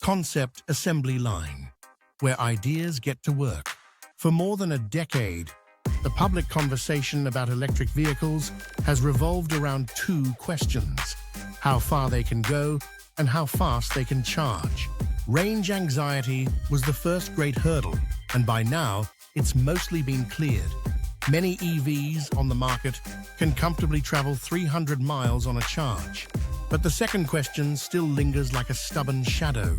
concept assembly line, where ideas get to work. For more than a decade, the public conversation about electric vehicles has revolved around two questions: how far they can go and how fast they can charge. Range anxiety was the first great hurdle, and by now, it's mostly been cleared. Many EVs on the market can comfortably travel 300 miles on a charge. But the second question still lingers like a stubborn shadow.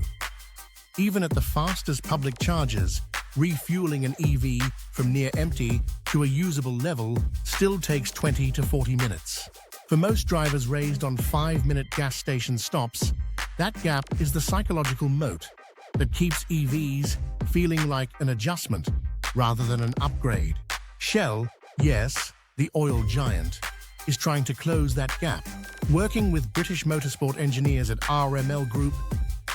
Even at the fastest public chargers, refueling an EV from near empty to a usable level still takes 20 to 40 minutes. For most drivers raised on 5-minute gas station stops, that gap is the psychological moat that keeps EVs feeling like an adjustment rather than an upgrade. Shell, yes, the oil giant, is trying to close that gap. Working with British motorsport engineers at RML Group,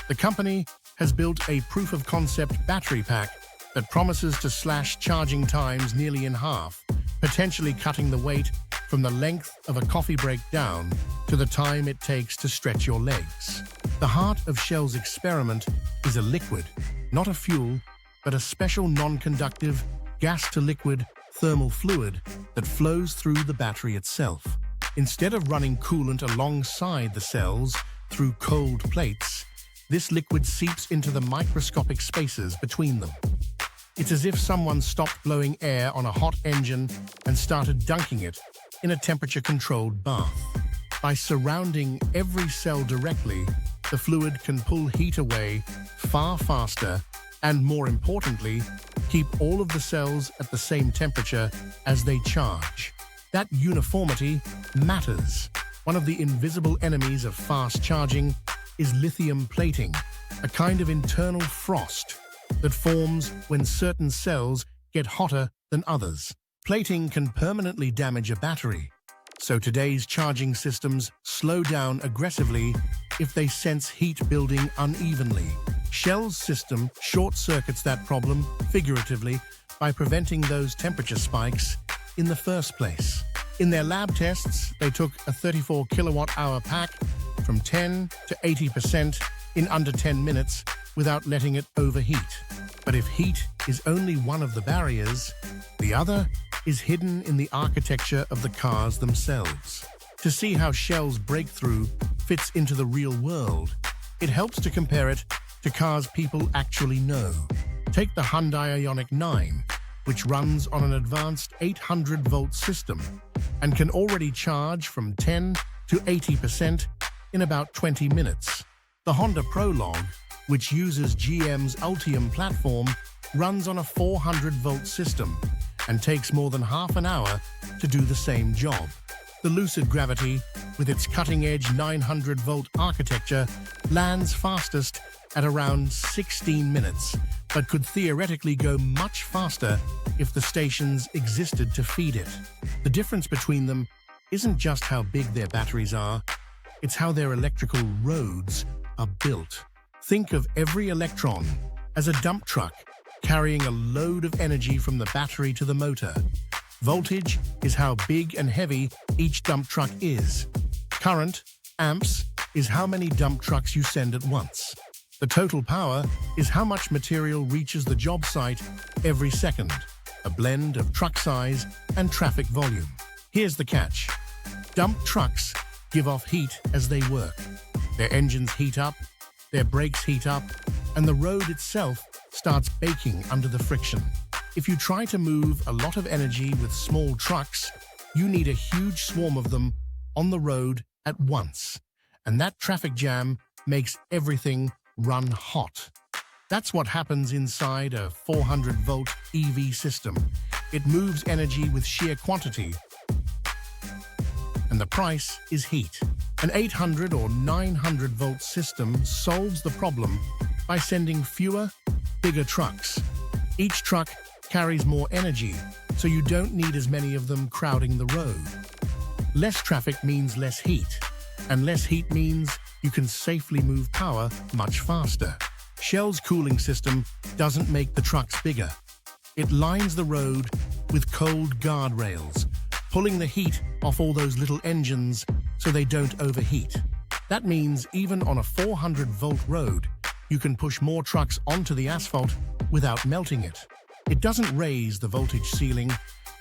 the company has built a proof-of-concept battery pack that promises to slash charging times nearly in half, potentially cutting the wait from the length of a coffee break down to the time it takes to stretch your legs. The heart of Shell's experiment is a liquid, not a fuel, but a special non-conductive gas-to-liquid thermal fluid that flows through the battery itself. Instead of running coolant alongside the cells through cold plates, this liquid seeps into the microscopic spaces between them. It's as if someone stopped blowing air on a hot engine and started dunking it in a temperature-controlled bath. By surrounding every cell directly, the fluid can pull heat away far faster and, more importantly, keep all of the cells at the same temperature as they charge. That uniformity matters. One of the invisible enemies of fast charging is lithium plating, a kind of internal frost that forms when certain cells get hotter than others. Plating can permanently damage a battery, so today's charging systems slow down aggressively if they sense heat building unevenly. Shell's system short-circuits that problem, figuratively, by preventing those temperature spikes in the first place. In their lab tests, they took a 34 kilowatt-hour pack from 10 to 80% in under 10 minutes without letting it overheat. But if heat is only one of the barriers, the other is hidden in the architecture of the cars themselves. To see how Shell's breakthrough fits into the real world, it helps to compare it to cars people actually know. Take the Hyundai Ioniq 9, which runs on an advanced 800-volt system and can already charge from 10 to 80% in about 20 minutes. The Honda Prologue, which uses GM's Ultium platform, runs on a 400-volt system and takes more than half an hour to do the same job. The Lucid Gravity, with its cutting-edge 900-volt architecture, lands fastest at around 16 minutes, but could theoretically go much faster if the stations existed to feed it. The difference between them isn't just how big their batteries are, it's how their electrical roads are built. Think of every electron as a dump truck carrying a load of energy from the battery to the motor. Voltage is how big and heavy each dump truck is. Current, amps, is how many dump trucks you send at once. The total power is how much material reaches the job site every second, a blend of truck size and traffic volume. Here's the catch. Dump trucks give off heat as they work. Their engines heat up, their brakes heat up, and the road itself starts baking under the friction. If you try to move a lot of energy with small trucks, you need a huge swarm of them on the road at once. And that traffic jam makes everything run hot. That's what happens inside a 400-volt EV system. It moves energy with sheer quantity, and the price is heat. An 800 or 900-volt system solves the problem by sending fewer, bigger trucks. Each truck carries more energy, so you don't need as many of them crowding the road. Less traffic means less heat, and less heat means you can safely move power much faster. Shell's cooling system doesn't make the trucks bigger. It lines the road with cold guardrails, pulling the heat off all those little engines so they don't overheat. That means even on a 400-volt road, You can push more trucks onto the asphalt without melting it. It doesn't raise the voltage ceiling,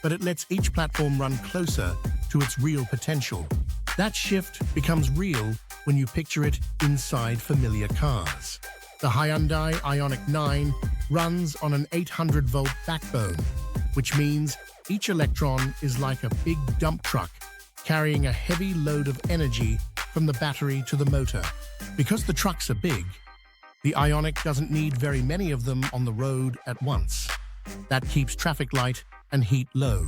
but it lets each platform run closer to its real potential. That shift becomes real when you picture it inside familiar cars. The Hyundai Ioniq 9 runs on an 800-volt backbone, which means each electron is like a big dump truck carrying a heavy load of energy from the battery to the motor. Because the trucks are big, the Ioniq doesn't need very many of them on the road at once. That keeps traffic light and heat low.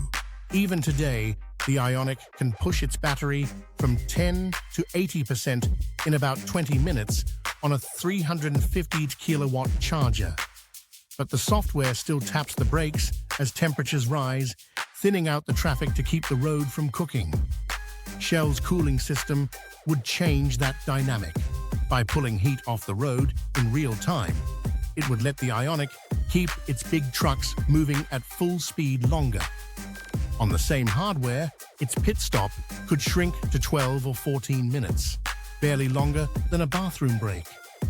Even today, the Ioniq can push its battery from 10 to 80% in about 20 minutes on a 350 kilowatt charger. But the software still taps the brakes as temperatures rise, thinning out the traffic to keep the road from cooking. Shell's cooling system would change that dynamic. By pulling heat off the road in real time, it would let the Ioniq keep its big trucks moving at full speed longer. On the same hardware, its pit stop could shrink to 12 or 14 minutes, barely longer than a bathroom break.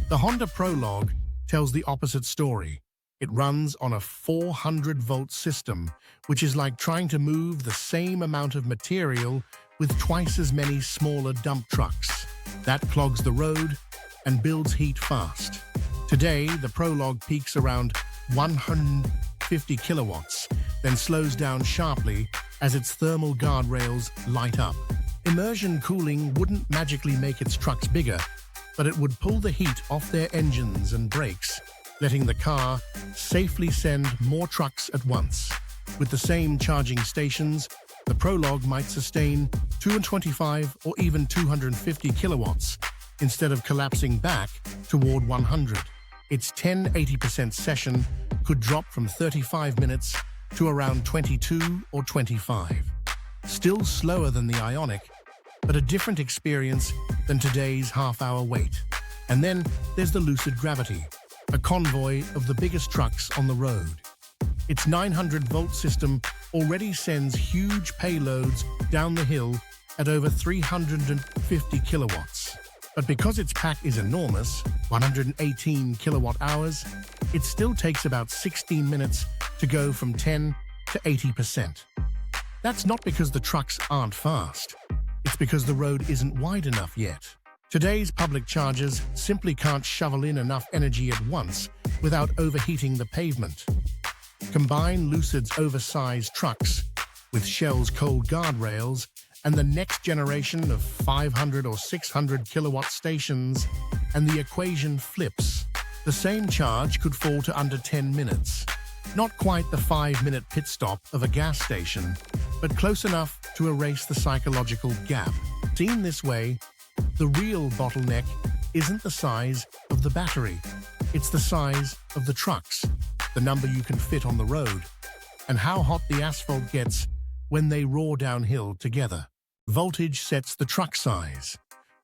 The Honda Prologue tells the opposite story. It runs on a 400-volt system, which is like trying to move the same amount of material with twice as many smaller dump trucks. That clogs the road and builds heat fast. Today, the Prologue peaks around 150 kilowatts, then slows down sharply as its thermal guardrails light up. Immersion cooling wouldn't magically make its trucks bigger, but it would pull the heat off their engines and brakes, letting the car safely send more trucks at once. With the same charging stations, the Prologue might sustain 225 or even 250 kilowatts instead of collapsing back toward 100. Its 10-80% session could drop from 35 minutes to around 22 or 25. Still slower than the Ioniq, but a different experience than today's half-hour wait. And then there's the Lucid Gravity, a convoy of the biggest trucks on the road. Its 900-volt system already sends huge payloads down the hill at over 350 kilowatts. But because its pack is enormous, 118 kilowatt-hours, it still takes about 16 minutes to go from 10 to 80%. That's not because the trucks aren't fast. It's because the road isn't wide enough yet. Today's public chargers simply can't shovel in enough energy at once without overheating the pavement. Combine Lucid's oversized trucks with Shell's cold guardrails and the next generation of 500 or 600 kilowatt stations, and the equation flips. The same charge could fall to under 10 minutes. Not quite the 5-minute pit stop of a gas station, but close enough to erase the psychological gap. Seen this way, the real bottleneck isn't the size of the battery. It's the size of the trucks, the number you can fit on the road, and how hot the asphalt gets when they roar downhill together. Voltage sets the truck size.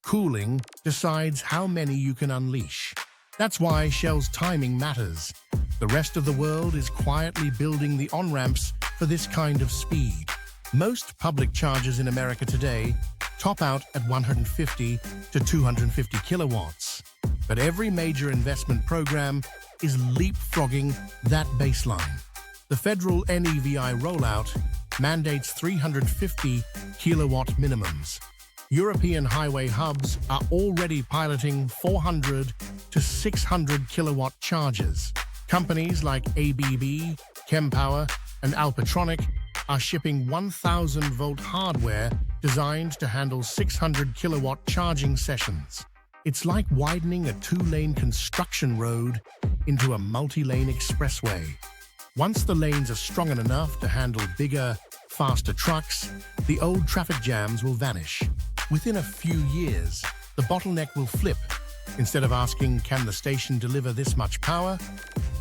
Cooling decides how many you can unleash. That's why Shell's timing matters. The rest of the world is quietly building the on-ramps for this kind of speed. Most public chargers in America today top out at 150 to 250 kilowatts. But every major investment program is leapfrogging that baseline. The federal NEVI rollout mandates 350 kilowatt minimums. European highway hubs are already piloting 400 to 600 kilowatt chargers. Companies like ABB, Chempower, and Alpatronic are shipping 1,000-volt hardware designed to handle 600 kilowatt charging sessions. It's like widening a 2-lane construction road into a multi-lane expressway. Once the lanes are strong enough to handle bigger, faster trucks, the old traffic jams will vanish. Within a few years, the bottleneck will flip. Instead of asking, can the station deliver this much power?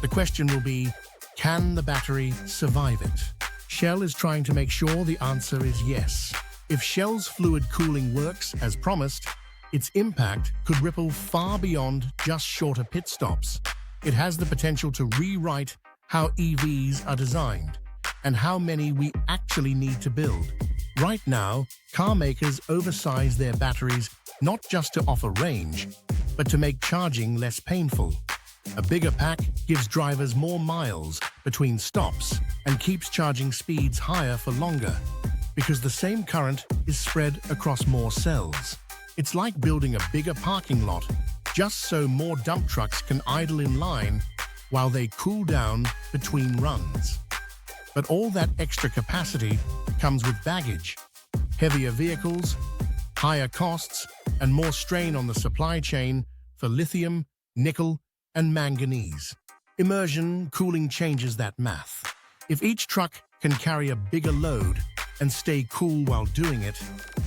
The question will be, can the battery survive it? Shell is trying to make sure the answer is yes. If Shell's fluid cooling works as promised, its impact could ripple far beyond just shorter pit stops. It has the potential to rewrite how EVs are designed and how many we actually need to build. Right now, car makers oversize their batteries not just to offer range, but to make charging less painful. A bigger pack gives drivers more miles between stops and keeps charging speeds higher for longer because the same current is spread across more cells. It's like building a bigger parking lot just so more dump trucks can idle in line while they cool down between runs. But all that extra capacity comes with baggage, heavier vehicles, higher costs, and more strain on the supply chain for lithium, nickel, and manganese. Immersion cooling changes that math. If each truck can carry a bigger load and stay cool while doing it,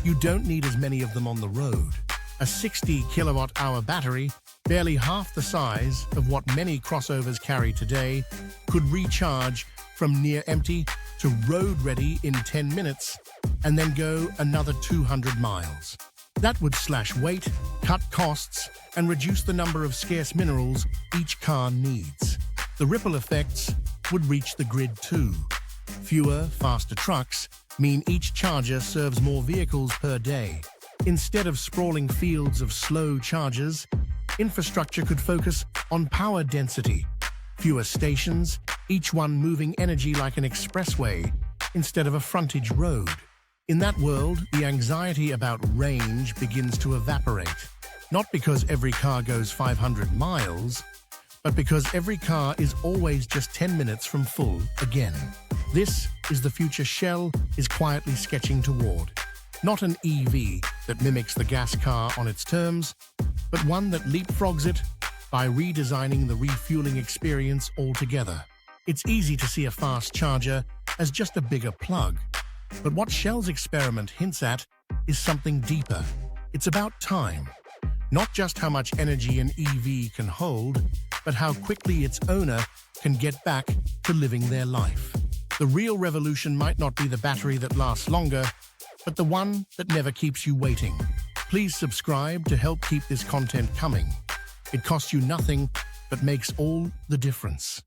you don't need as many of them on the road. A 60 kilowatt-hour battery, barely half the size of what many crossovers carry today, could recharge from near empty to road ready in 10 minutes and then go another 200 miles. That would slash weight, cut costs, and reduce the number of scarce minerals each car needs. The ripple effects would reach the grid too. Fewer, faster trucks mean each charger serves more vehicles per day. Instead of sprawling fields of slow chargers, infrastructure could focus on power density. Fewer stations, each one moving energy like an expressway instead of a frontage road. In that world, the anxiety about range begins to evaporate. Not because every car goes 500 miles, but because every car is always just 10 minutes from full again. This is the future Shell is quietly sketching toward. Not an EV that mimics the gas car on its terms, but one that leapfrogs it by redesigning the refueling experience altogether. It's easy to see a fast charger as just a bigger plug, but what Shell's experiment hints at is something deeper. It's about time. Not just how much energy an EV can hold, but how quickly its owner can get back to living their life. The real revolution might not be the battery that lasts longer, but the one that never keeps you waiting. Please subscribe to help keep this content coming. It costs you nothing, but makes all the difference.